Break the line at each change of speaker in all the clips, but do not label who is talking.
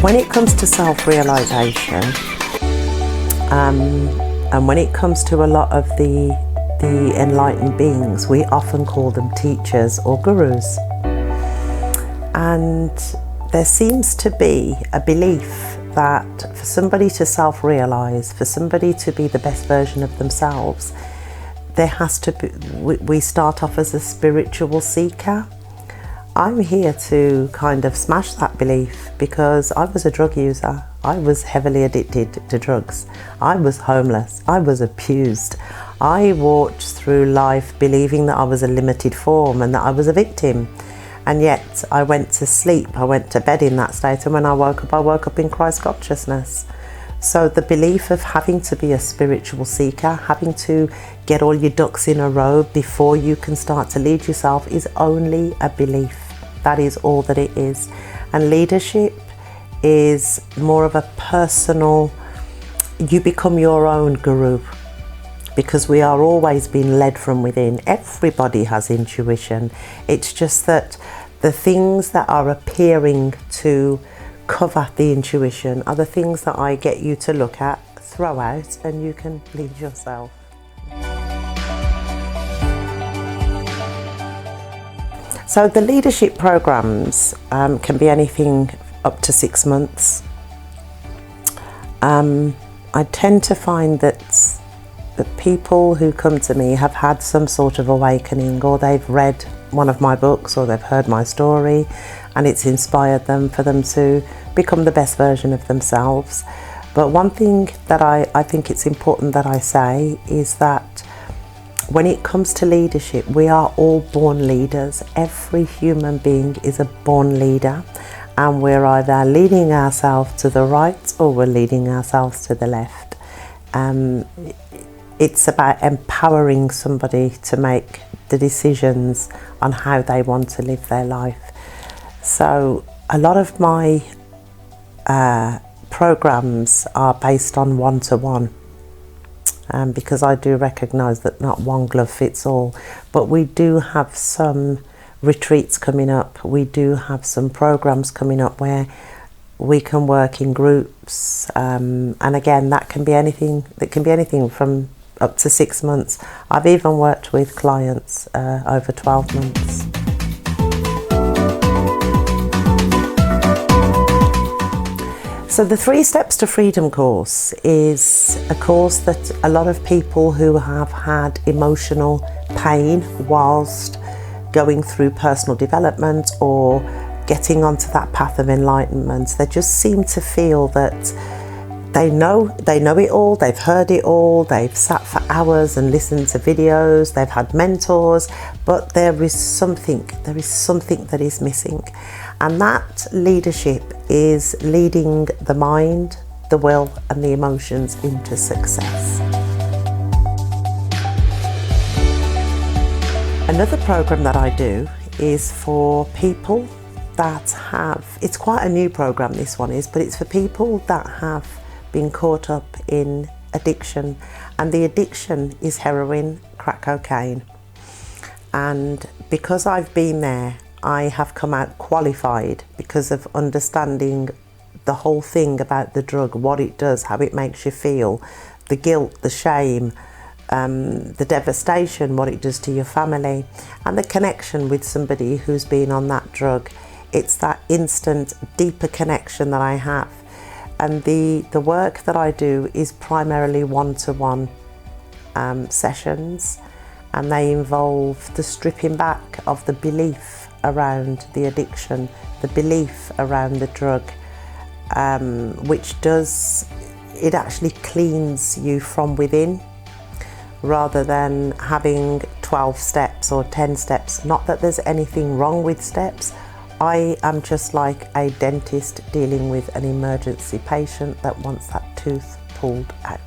When it comes to self-realization, and when it comes to a lot of the enlightened beings, we often call them teachers or gurus. And there seems to be a belief that for somebody to self-realize, for somebody to be the best version of themselves, there has to be, we start off as a spiritual seeker. I'm here to kind of smash that belief, because I was a drug user. I was heavily addicted to drugs. I was homeless. I was abused. I walked through life believing that I was a limited form and that I was a victim. And yet I went to sleep, I went to bed in that state, and when I woke up in Christ consciousness. So the belief of having to be a spiritual seeker, having to get all your ducks in a row before you can start to lead yourself, is only a belief. That is all that it is. And leadership is more of a personal, you become your own guru, because we are always being led from within. Everybody has intuition. It's just that the things that are appearing to cover the intuition are the things that I get you to look at, throw out, and you can lead yourself. So the leadership programs can be anything up to 6 months. I tend to find that people who come to me have had some sort of awakening, or they've read one of my books, or they've heard my story, and it's inspired them for them to become the best version of themselves. But one thing that I think it's important that I say is that when it comes to leadership, we are all born leaders. Every human being is a born leader, and we're either leading ourselves to the right or we're leading ourselves to the left. It's about empowering somebody to make the decisions on how they want to live their life. So a lot of my programs are based on one-to-one. Because I do recognise that not one glove fits all, but we do have some retreats coming up. We do have some programs coming up where we can work in groups, and again, that can be anything. That can be anything from up to 6 months. I've even worked with clients over 12 months. So the 3 Steps to Freedom course is a course that a lot of people who have had emotional pain whilst going through personal development or getting onto that path of enlightenment, they just seem to feel that they know it all, they've heard it all, they've sat for hours and listened to videos, they've had mentors, but there is something that is missing. And that leadership is leading the mind, the will, and the emotions into success. Another program that I do is for people that have, it's quite a new program this one is, but it's for people that have been caught up in addiction, and the addiction is heroin, crack cocaine. And because I've been there, I have come out qualified because of understanding the whole thing about the drug, what it does, how it makes you feel, the guilt, the shame, the devastation, what it does to your family, and the connection with somebody who's been on that drug. It's that instant, deeper connection that I have. And the work that I do is primarily one-to-one sessions, and they involve the stripping back of the belief around the addiction, the belief around the drug, which does, it actually cleans you from within, rather than having 12 steps or 10 steps. Not that there's anything wrong with steps. I am just like a dentist dealing with an emergency patient that wants that tooth pulled out.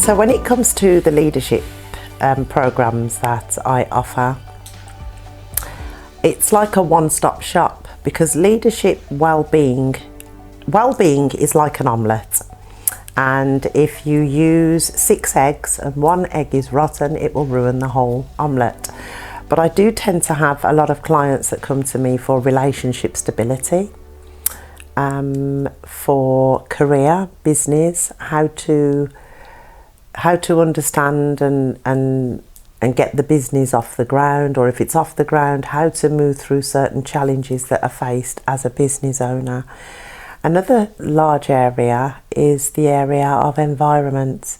So when it comes to the leadership programs that I offer, it's like a one-stop shop, because leadership well-being is like an omelette. And if you use 6 eggs and 1 egg is rotten, it will ruin the whole omelette. But I do tend to have a lot of clients that come to me for relationship stability, for career, business, how to understand and get the business off the ground, or if it's off the ground, how to move through certain challenges that are faced as a business owner. Another large area is the area of environment.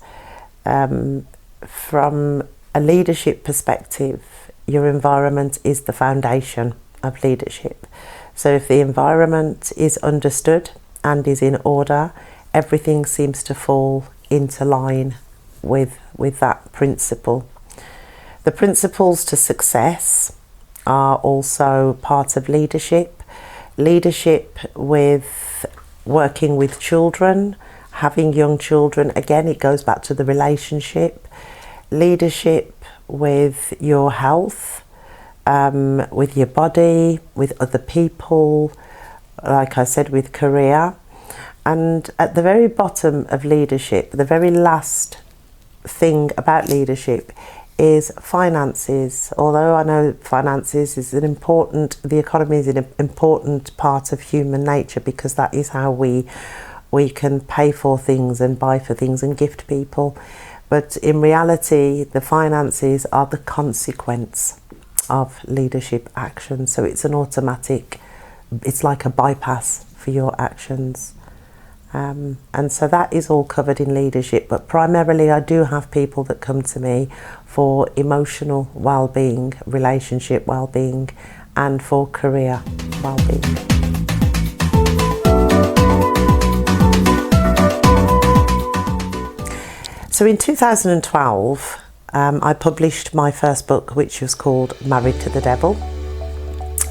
From a leadership perspective, your environment is the foundation of leadership. So if the environment is understood and is in order, everything seems to fall into line with that principle. The principles to success are also part of leadership. Leadership with working with children, having young children, again it goes back to the relationship. Leadership with your health, with your body, with other people, like I said, with career. And at the very bottom of leadership, the very last thing about leadership is finances. Although I know finances is the economy is an important part of human nature, because that is how we can pay for things and buy for things and gift people. But in reality, the finances are the consequence of leadership action. So it's an automatic, it's like a bypass for your actions. And so that is all covered in leadership. But primarily I do have people that come to me for emotional well-being, relationship well-being, and for career well-being. So in 2012, I published my first book, which was called Married to the Devil,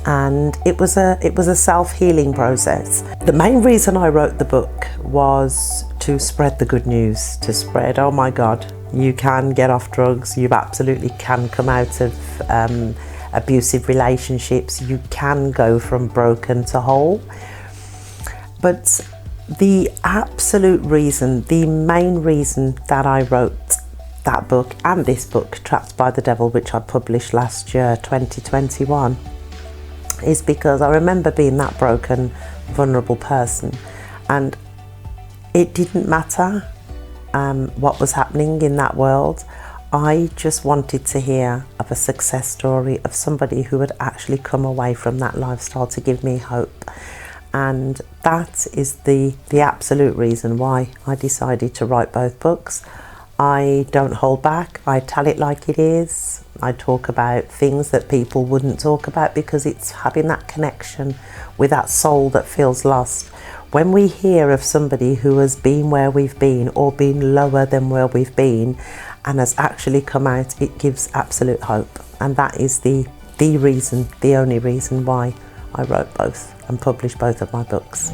and it was a self-healing process. The main reason I wrote the book was to spread the good news, to spread, oh my God, you can get off drugs, you absolutely can come out of abusive relationships, you can go from broken to whole. But the absolute reason, the main reason that I wrote that book and this book, Trapped by the Devil, which I published last year, 2021, is because I remember being that broken, vulnerable person, and it didn't matter what was happening in that world. I just wanted to hear of a success story of somebody who had actually come away from that lifestyle to give me hope. And that is the absolute reason why I decided to write both books. I don't hold back, I tell it like it is. I talk about things that people wouldn't talk about, because it's having that connection with that soul that feels lost. When we hear of somebody who has been where we've been, or been lower than where we've been, and has actually come out, it gives absolute hope. And that is the reason, the only reason why I wrote both and published both of my books.